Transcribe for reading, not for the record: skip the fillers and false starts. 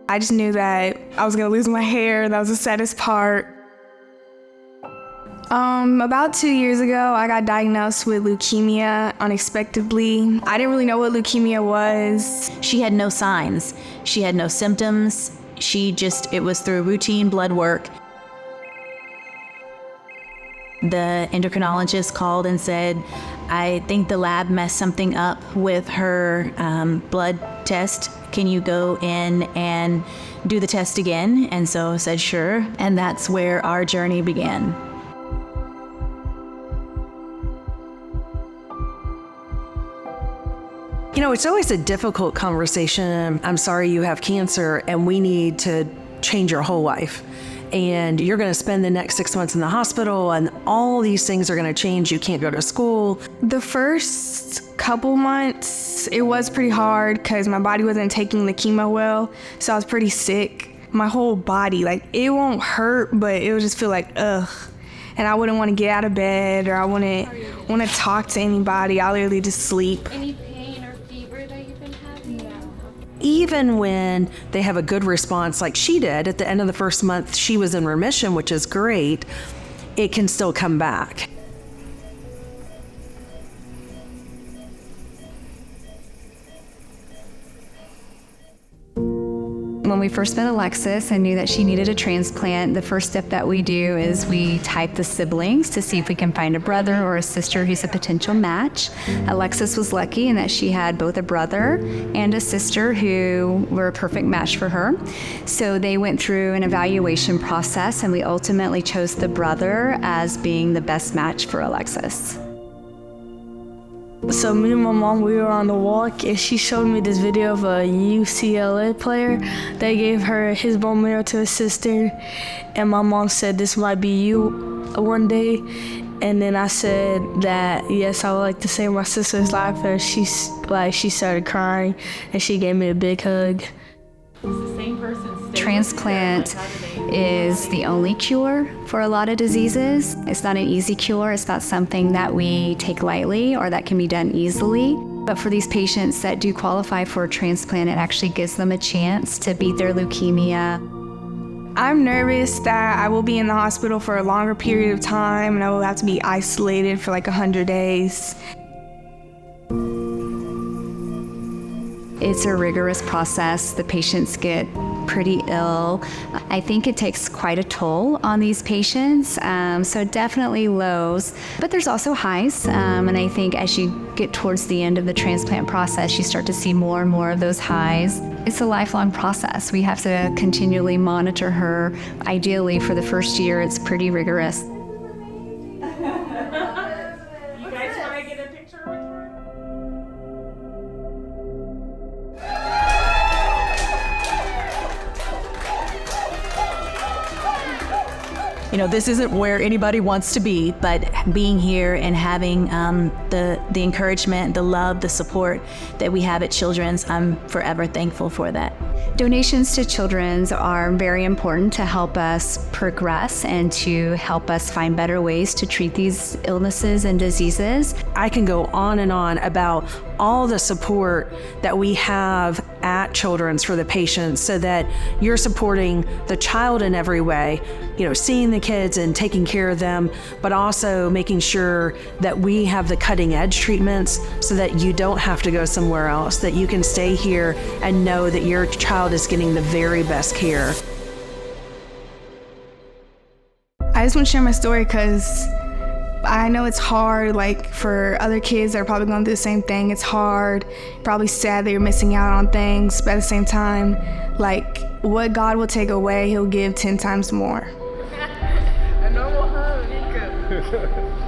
I just knew that I was gonna lose my hair. That was the saddest part. About 2 years ago, I got diagnosed with leukemia unexpectedly. I didn't really know what leukemia was. She had no signs. She had no symptoms. It was through routine blood work. The endocrinologist called and said, I think the lab messed something up with her blood test. Can you go in and do the test again? And so I said, sure. And that's where our journey began. You know, it's always a difficult conversation. I'm sorry you have cancer and we need to change your whole life. And you're going to spend the next 6 months in the hospital and all these things are going to change. You can't go to school. The first couple months, it was pretty hard because my body wasn't taking the chemo well. So I was pretty sick. My whole body, it won't hurt, but it would just feel like, ugh. And I wouldn't want to get out of bed or I wouldn't want to talk to anybody. I literally just sleep. Even when they have a good response like she did, at the end of the first month, she was in remission, which is great, it can still come back. When we first met Alexis and knew that she needed a transplant, the first step that we do is we type the siblings to see if we can find a brother or a sister who's a potential match. Alexis was lucky in that she had both a brother and a sister who were a perfect match for her. So they went through an evaluation process and we ultimately chose the brother as being the best match for Alexis. So me and my mom, we were on the walk and she showed me this video of a UCLA player that gave her his bone marrow to his sister. And my mom said, this might be you one day. And then I said that, yes, I would like to save my sister's life. And she started crying and she gave me a big hug. Transplant is the only cure for a lot of diseases. It's not an easy cure. It's not something that we take lightly or that can be done easily. But for these patients that do qualify for a transplant, it actually gives them a chance to beat their leukemia. I'm nervous that I will be in the hospital for a longer period of time and I will have to be isolated for 100 days. It's a rigorous process. The patients get pretty ill. I think it takes quite a toll on these patients, so definitely lows. But there's also highs, and I think as you get towards the end of the transplant process, you start to see more and more of those highs. It's a lifelong process. We have to continually monitor her. Ideally, for the first year, it's pretty rigorous. You guys want to get a picture with her? You know, this isn't where anybody wants to be, but being here and having the encouragement, the love, the support that we have at Children's, I'm forever thankful for that. Donations to Children's are very important to help us progress and to help us find better ways to treat these illnesses and diseases. I can go on and on about all the support that we have at Children's for the patients so that you're supporting the child in every way, seeing the kids and taking care of them, but also making sure that we have the cutting edge treatments so that you don't have to go somewhere else, that you can stay here and know that your child is getting the very best care. I just want to share my story because I know it's hard, for other kids that are probably going through the same thing. It's hard, probably sad that you're missing out on things, but at the same time, what God will take away, He'll give 10 times more. A normal hug, Nika.